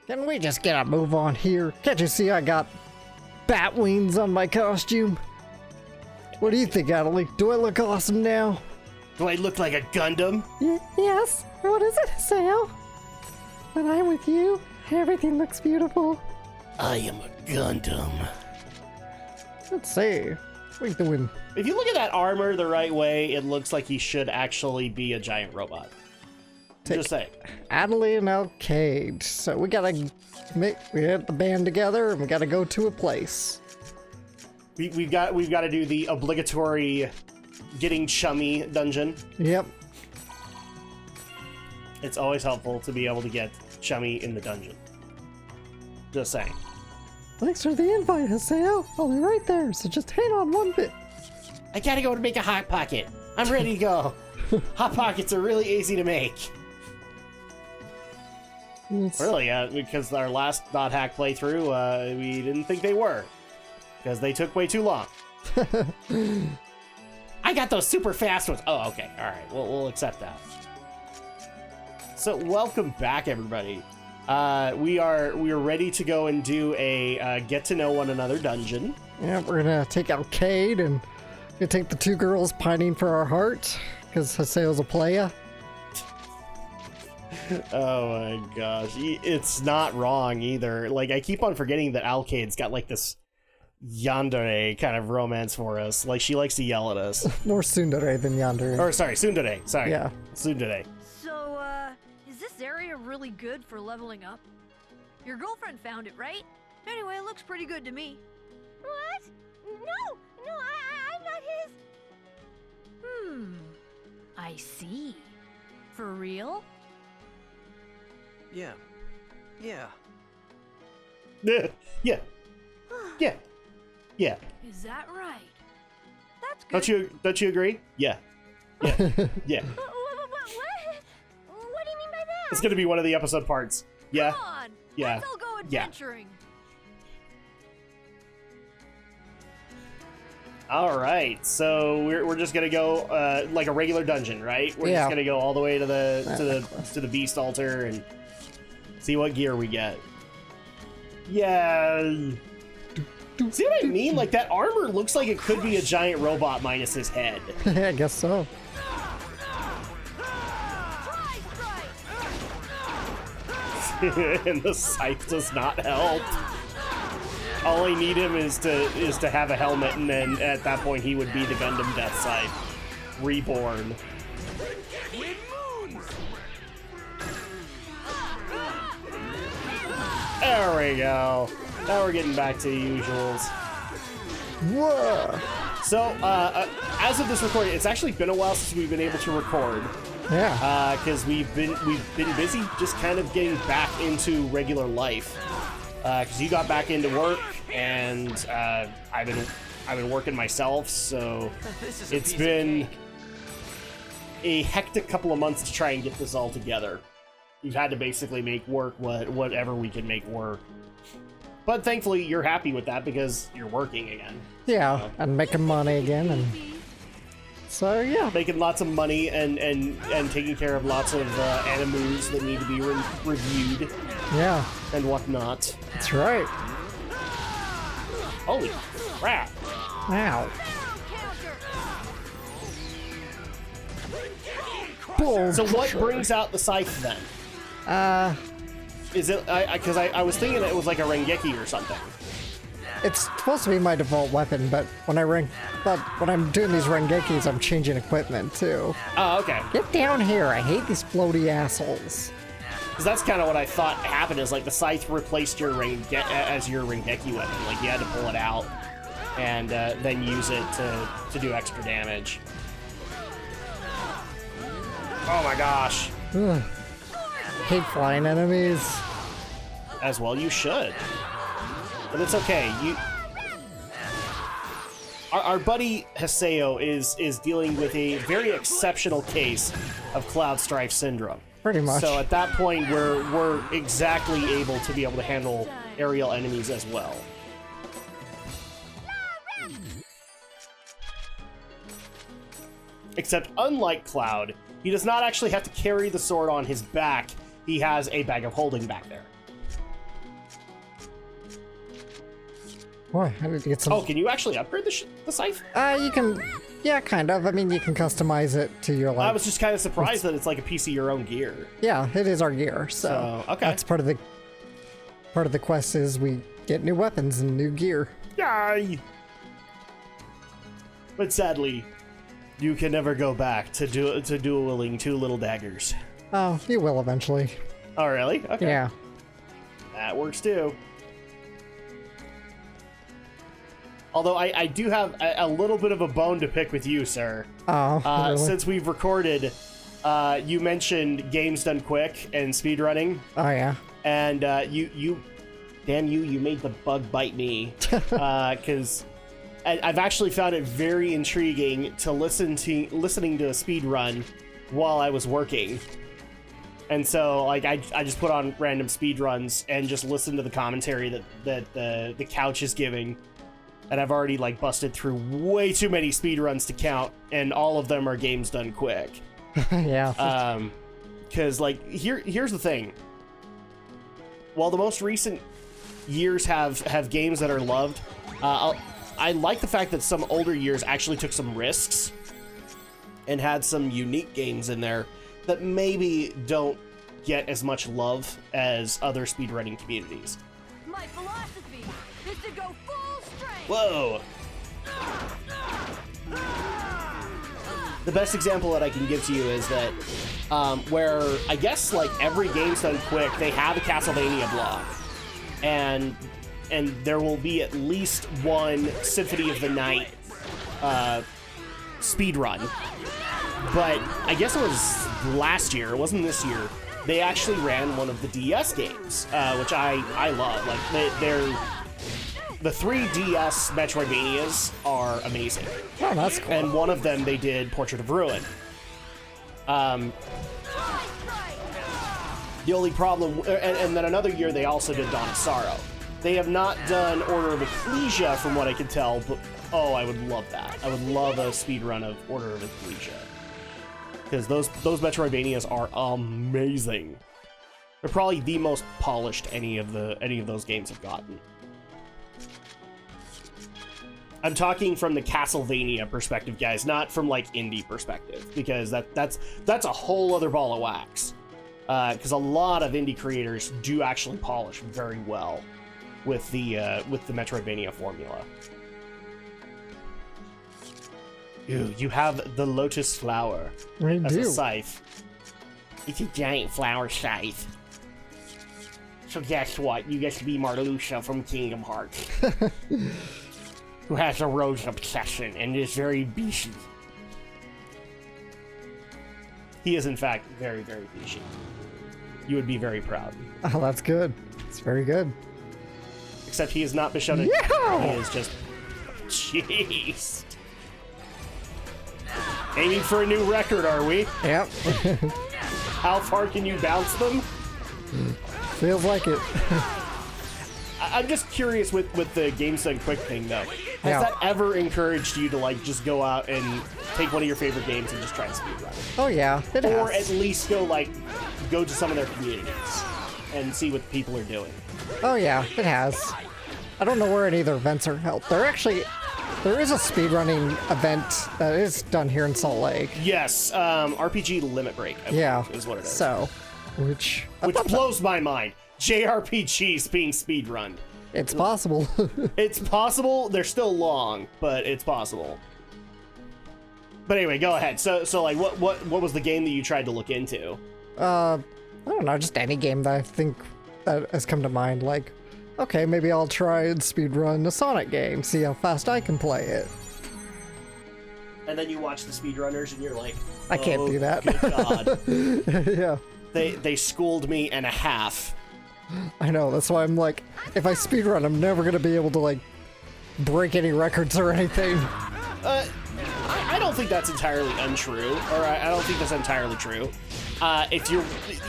Can we just get a move on here? Can't you see I got bat wings on my costume? What do you think, Atoli? Do I look awesome now? Do I look like a Gundam? Yes. What is it, Haseo? When I'm with you, everything looks beautiful. I am a Gundam. Let's see. We doing? If you look at that armor the right way, it looks like he should actually be a giant robot. Just saying. Atoli and Alkaid. So we gotta we get the band together and we gotta go to a place. We've got to do the obligatory getting chummy dungeon. Yep. It's always helpful to be able to get chummy in the dungeon. Just saying. Thanks for the invite, Haseo. I'll be right there, so just hang on one bit. I gotta go to make a Hot Pocket. I'm ready to go. Hot Pockets are really easy to make. Really, because our last not hack playthrough, we didn't think they were. Because they took way too long. I got those super fast ones. Oh, okay. All right. We'll accept that. So welcome back, everybody. We are ready to go and do a get to know one another dungeon. Yeah, we're gonna take Alkaid and gonna take the two girls pining for our heart because Haseo's a playa. Oh my gosh, it's not wrong either. Like, I keep on forgetting that Alkaid's got like this yandere kind of romance for us. Like, she likes to yell at us. More tsundere than yandere. Or sorry, tsundere. Sorry. Yeah. Tsundere. So, is this area really good for leveling up? Your girlfriend found it, right? Anyway, it looks pretty good to me. What? No, I'm not his. I see. For real? Yeah. Yeah. Is that right? That's good. Don't you agree? Yeah. Yeah. What? What do you mean by that? It's gonna be one of the episode parts. Yeah. Come on, Yeah. let's all go Yeah. adventuring. All right, so we're just gonna go like a regular dungeon, right? We're just gonna go all the way to the beast altar and see what gear we get. Yeah. See what I mean? Like, that armor looks like it could be a giant robot minus his head. I guess so. And the scythe does not help. All I need him is to have a helmet, and then at that point he would be the Gundam Death Scythe, reborn. There we go. Now we're getting back to the usuals. Whoa. So, as of this recording, it's actually been a while since we've been able to record. Yeah. Because we've been busy just kind of getting back into regular life. Because you got back into work, and I've been working myself, so it's been a hectic couple of months to try and get this all together. We've had to basically make work whatever we can make work. But thankfully, you're happy with that because you're working again. Yeah, and making money again, and so yeah, making lots of money and taking care of lots of animus that need to be reviewed. Yeah, and whatnot. That's right. Holy crap! Wow. Bull So what crusher. brings out the scythe then? Is it because I was thinking it was like a Rengeki or something. It's supposed to be my default weapon, but when I'm doing these Rengekis, I'm changing equipment too. Oh, okay. Get down here! I hate these floaty assholes. Because that's kind of what I thought happened. Is like the scythe replaced your as your Rengeki weapon. Like, you had to pull it out and then use it to do extra damage. Oh my gosh! Ugh. Hate flying enemies. As well, you should. But it's okay. Our buddy Haseo is dealing with a very exceptional case of Cloud Strife syndrome. Pretty much. So at that point, we're exactly able to be able to handle aerial enemies as well. Except, unlike Cloud, he does not actually have to carry the sword on his back. He has a bag of holding back there. What? I need to get some. Oh, can you actually upgrade the scythe? You can. Yeah, kind of. I mean, you can customize it to your like. I was just kind of surprised that it's like a piece of your own gear. Yeah, it is our gear. So okay. That's part of the quest is we get new weapons and new gear. Yay! But sadly, you can never go back to dueling two little daggers. Oh, you will eventually. Oh, really? Okay. Yeah. That works too. Although I do have a little bit of a bone to pick with you, sir. Oh, really? Since we've recorded, you mentioned games done quick and speedrunning. Oh, yeah. And you made the bug bite me. Because I've actually found it very intriguing to listening to a speedrun while I was working. And so, like, I just put on random speedruns and just listen to the commentary that the couch is giving. And I've already, like, busted through way too many speedruns to count, and all of them are games done quick. Yeah. Because, like, here's the thing. While the most recent years have games that are loved, I like the fact that some older years actually took some risks and had some unique games in there that maybe don't get as much love as other speedrunning communities. My philosophy is to go full strength. Whoa! The best example that I can give to you is that where I guess like every game's done quick, they have a Castlevania block, and there will be at least one Symphony of the Night speedrun. But I guess it was last year, it wasn't this year, they actually ran one of the DS games, which I love. Like, the 3DS Metroidvanias are amazing. Oh, that's cool. And one of them, they did Portrait of Ruin. The only problem, and then another year they also did Dawn of Sorrow. They have not done Order of Ecclesia from what I can tell, but oh, I would love that. I would love a speedrun of Order of Ecclesia. Because those Metroidvanias are amazing. They're probably the most polished any of those games have gotten. I'm talking from the Castlevania perspective, guys, not from like indie perspective, because that's a whole other ball of wax. Because a lot of indie creators do actually polish very well with the Metroidvania formula. Ooh, you have the Lotus Flower as a scythe. It's a giant flower scythe. So guess what? You get to be Marluxia from Kingdom Hearts. Who has a rose obsession and is very beashy. He is, in fact, very, very beashy. You would be very proud. Oh, that's good. It's very good. Except he is not Bishonen. Yeah! He is just... Jeez. Aiming for a new record, are we? Yep. How far can you bounce them? Feels like it. I'm just curious with the Games Done Quick thing, though. Has that ever encouraged you to, like, just go out and take one of your favorite games and just try to speedrun it? Oh, yeah. It Or has. at least go to some of their communities and see what people are doing. Oh, yeah. It has. I don't know where any of their events are held. There is a speedrunning event that is done here in Salt Lake. Yes, RPG Limit Break, I believe is what it is. So, which blows my mind. JRPGs being speedrun. It's possible. It's possible. They're still long, but it's possible. But anyway, go ahead. So like, what was the game that you tried to look into? I don't know, just any game that I think that has come to mind. Like, okay, maybe I'll try and speedrun a Sonic game, see how fast I can play it. And then you watch the speedrunners, and you're like, I can't do that. Good God. Yeah. They schooled me and a half. I know, that's why I'm like, if I speedrun, I'm never gonna be able to, like, break any records or anything. I don't think that's entirely untrue, or I don't think that's entirely true.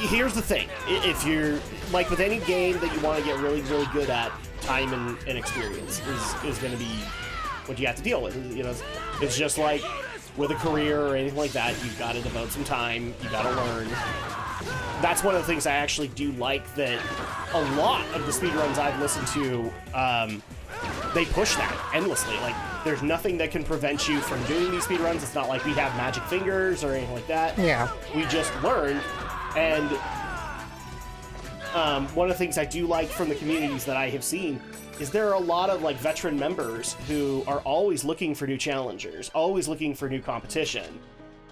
Here's the thing. If you're, like with any game that you want to get really, really good at, time and experience is going to be what you have to deal with. You know, it's just like with a career or anything like that, you've got to devote some time, you got to learn. That's one of the things I actually do like, that a lot of the speedruns I've listened to they push that endlessly. Like, there's nothing that can prevent you from doing these speedruns. It's not like we have magic fingers or anything like that. Yeah. We just learned, and one of the things I do like from the communities that I have seen is there are a lot of like veteran members who are always looking for new challengers, always looking for new competition.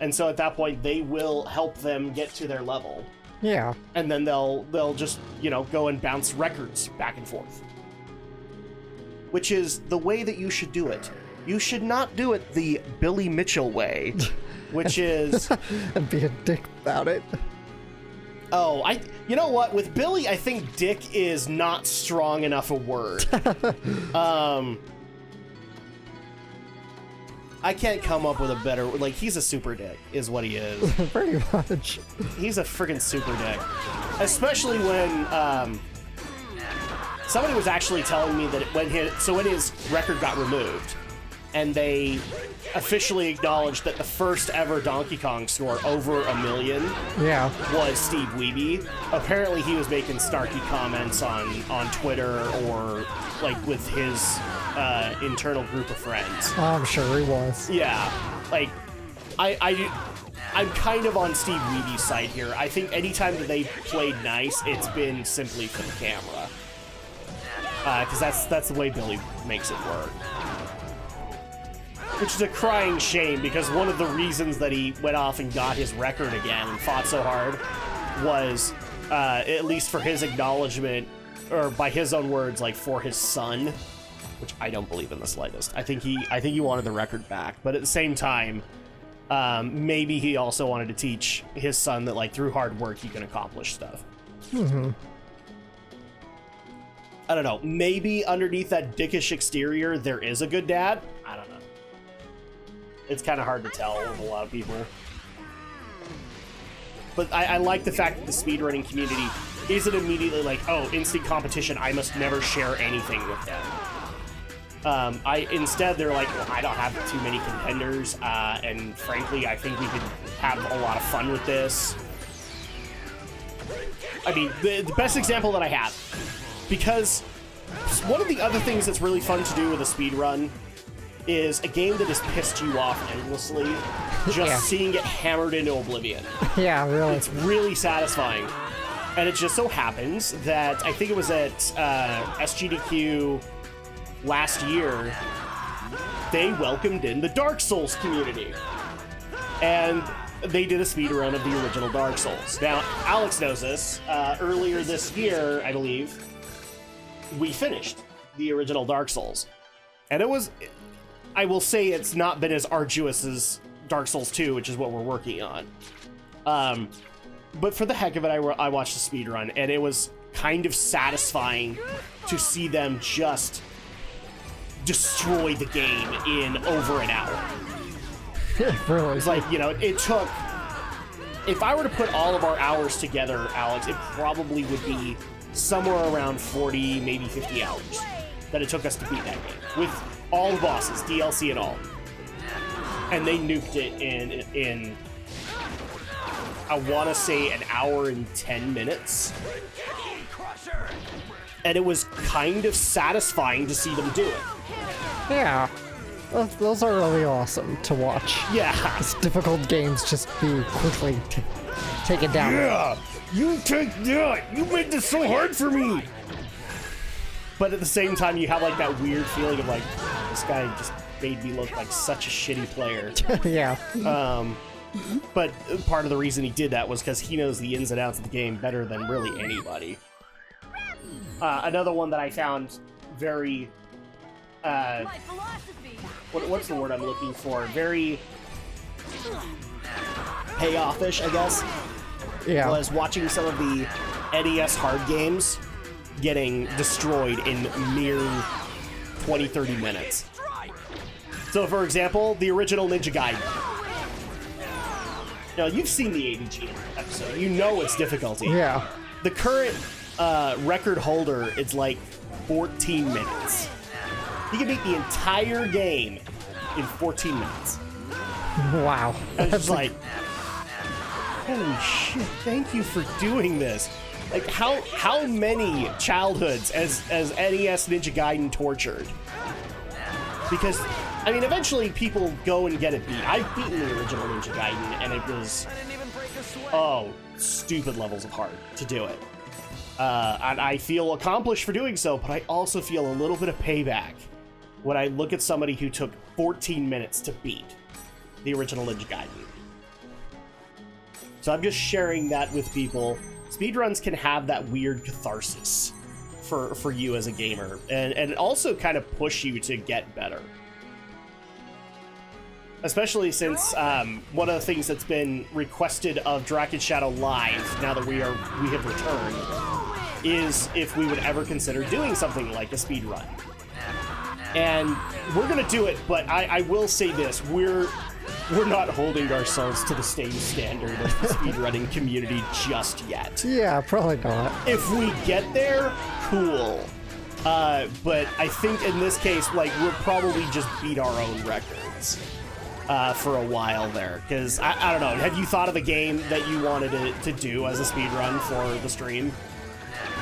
And so at that point, they will help them get to their level. Yeah. And then they'll just, you know, go and bounce records back and forth. Which is the way that you should do it. You should not do it the Billy Mitchell way, which is... and be a dick about it. Oh, you know what? With Billy, I think dick is not strong enough a word. I can't come up with a better... Like, he's a super dick, is what he is. Pretty much. He's a friggin' super dick. Especially when, somebody was actually telling me that when his record got removed, and they officially acknowledged that the first ever Donkey Kong score over 1 million was Steve Wiebe. Apparently he was making snarky comments on Twitter or like with his internal group of friends. I'm sure he was. Yeah, like I'm kind of on Steve Wiebe's side here. I think anytime that they played nice, it's been simply for the camera. Because that's the way Billy makes it work. Which is a crying shame, because one of the reasons that he went off and got his record again and fought so hard was, at least for his acknowledgement, or by his own words, like for his son, which I don't believe in the slightest. I think he wanted the record back, but at the same time, maybe he also wanted to teach his son that like through hard work you can accomplish stuff. Mm-hmm. I don't know. Maybe underneath that dickish exterior, there is a good dad. I don't know. It's kind of hard to tell with a lot of people. But I like the fact that the speedrunning community isn't immediately like, oh, instant competition, I must never share anything with them. Instead, they're like, well, I don't have too many contenders, and frankly, I think we could have a lot of fun with this. I mean, the best example that I have, because one of the other things that's really fun to do with a speedrun is a game that has pissed you off endlessly, just seeing it hammered into oblivion. Yeah, really. It's really satisfying. And it just so happens that I think it was at SGDQ last year, they welcomed in the Dark Souls community. And they did a speedrun of the original Dark Souls. Now, Alex knows this. Earlier this year, I believe, we finished the original Dark Souls. And it was... I will say it's not been as arduous as Dark Souls 2, which is what we're working on. But for the heck of it, I watched the speedrun, and it was kind of satisfying to see them just destroy the game in over an hour. Really? It's like, you know, it took... If I were to put all of our hours together, Alex, it probably would be somewhere around 40, maybe 50 hours that it took us to beat that game. With all the bosses, DLC and all. And they nuked it in I want to say an hour and 10 minutes. And it was kind of satisfying to see them do it. Yeah. Those are really awesome to watch. Yeah. These difficult games just be quickly taken down. Yeah! You take that! You made this so hard for me! But at the same time, you have like that weird feeling of like, this guy just made me look like such a shitty player. Yeah. But part of the reason he did that was because he knows the ins and outs of the game better than really anybody. Another one that I found very, what's the word I'm looking for? Very payoff-ish, I guess. Yeah. Was watching some of the NES hard games getting destroyed in mere 20-30 minutes. So for example, the original Ninja Gaiden. Now you've seen the ADG episode, you know its difficulty. Yeah. The current record holder is like 14 minutes. He can beat the entire game in 14 minutes. Wow. And it's just like, holy shit, thank you for doing this. Like, how many childhoods as NES Ninja Gaiden tortured? Because, I mean, eventually people go and get it beat. I've beaten the original Ninja Gaiden, and it was, oh, stupid levels of hard to do it. And I feel accomplished for doing so, but I also feel a little bit of payback when I look at somebody who took 14 minutes to beat the original Ninja Gaiden. So I'm just sharing that with people. Speedruns can have that weird catharsis for you as a gamer, and also kind of push you to get better. Especially since one of the things that's been requested of Drak Shadow Live, now that we have returned, is if we would ever consider doing something like a speedrun. And we're gonna do it, but I will say this, we're not holding ourselves to the same standard of the speedrunning community just yet. Yeah, probably not. If we get there, cool. But I think in this case, like, we'll probably just beat our own records for a while there. Because, I don't know, have you thought of a game that you wanted to do as a speedrun for the stream?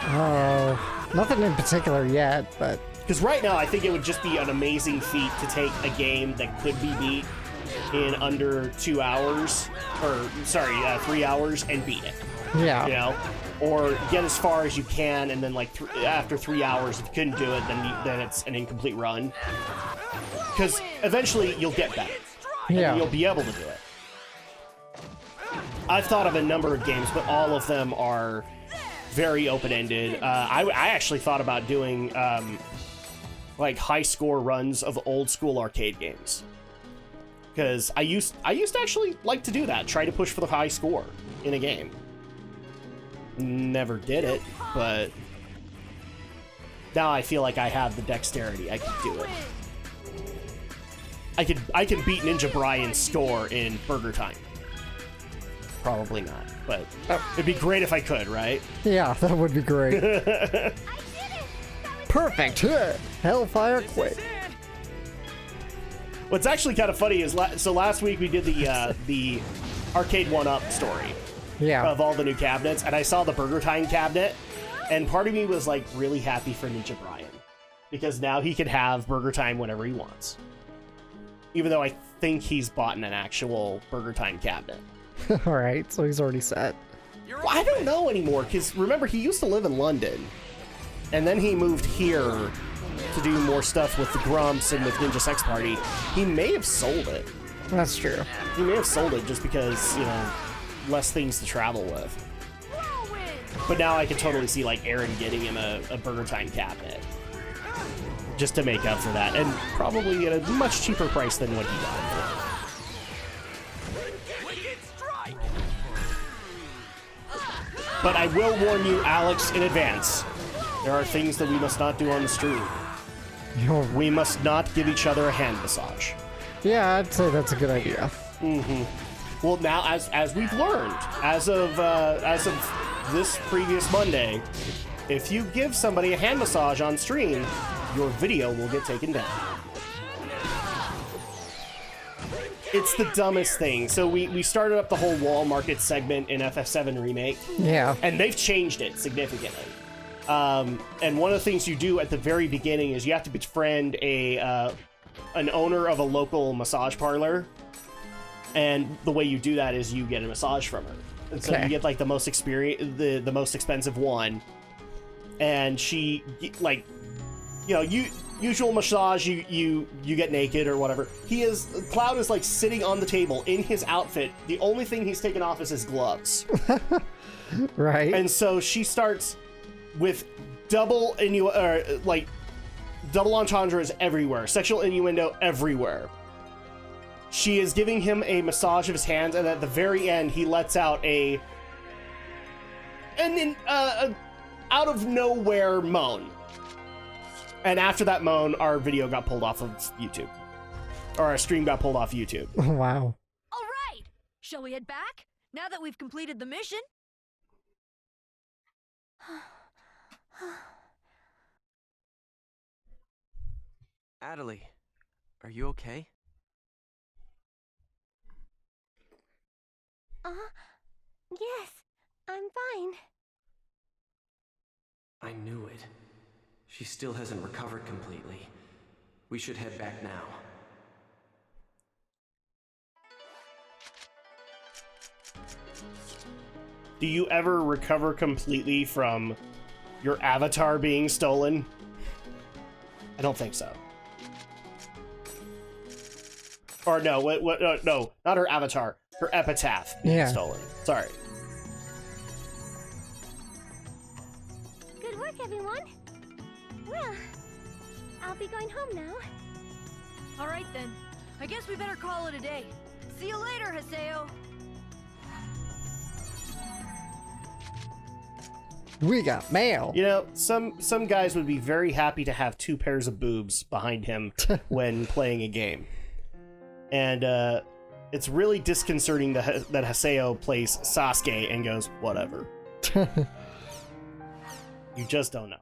Oh, nothing in particular yet, but... Because right now, I think it would just be an amazing feat to take a game that could be beat in under 2 hours, or, sorry, 3 hours, and beat it. Yeah. You know? Or get as far as you can, and then, like, after 3 hours, if you couldn't do it, then it's an incomplete run. Because eventually, you'll get better. Yeah. And you'll be able to do it. I've thought of a number of games, but all of them are very open-ended. I actually thought about doing, like, high-score runs of old-school arcade games. Because I used to actually like to do that, try to push for the high score in a game. Never did it, but now I feel like I have the dexterity. I could do it. I can beat Ninja Brian's score in Burger Time. Probably not, but it'd be great if I could, right? Yeah, that would be great. Perfect! Hellfire Quake. What's actually kind of funny is, so last week we did the Arcade 1-Up story of all the new cabinets, and I saw the Burger Time cabinet, and part of me was like really happy for Ninja Brian, because now he can have Burger Time whenever he wants. Even though I think he's bought an actual Burger Time cabinet. Alright, so he's already set. Well, I don't know anymore, because remember, he used to live in London, and then he moved here to do more stuff with the Grumps and with Ninja Sex Party. He may have sold it. That's true. He may have sold it just because, you know, less things to travel with. But now I can totally see, like, Aaron getting him a Burger Time cabinet. Just to make up for that. And probably at a much cheaper price than what he got it for. But I will warn you, Alex, in advance. There are things that we must not do on the stream. We must not give each other a hand massage. Yeah, I'd say that's a good idea. Mm-hmm. Well, now, as we've learned, as of this previous Monday, if you give somebody a hand massage on stream, your video will get taken down. It's the dumbest thing. So we started up the whole wall market segment in FF7 Remake. Yeah. And they've changed it significantly. And one of the things you do at the very beginning is you have to befriend an owner of a local massage parlor. And the way you do that is you get a massage from her. And so you get like the most the most expensive one. And she, like, you know, usual massage, you get naked or whatever. Cloud is like sitting on the table in his outfit. The only thing he's taken off is his gloves. Right. And so she starts with double entendres everywhere, sexual innuendo everywhere. She is giving him a massage of his hands, and at the very end, he lets out a out of nowhere moan. And after that moan, our video got pulled off of YouTube, or our stream got pulled off YouTube. Wow. All right, shall we head back now that we've completed the mission? Atoli, are you okay? Yes, I'm fine. I knew it. She still hasn't recovered completely. We should head back now. Do you ever recover completely from your avatar being stolen? I don't think so. Or no, no, not her avatar. Her epitaph being stolen. Sorry. Good work, everyone. Well, I'll be going home now. All right then. I guess we better call it a day. See you later, Haseo. We got mail. You know, some guys would be very happy to have 2 pairs of boobs behind him when playing a game. And it's really disconcerting that Haseo plays Sasuke and goes, whatever. You just don't know.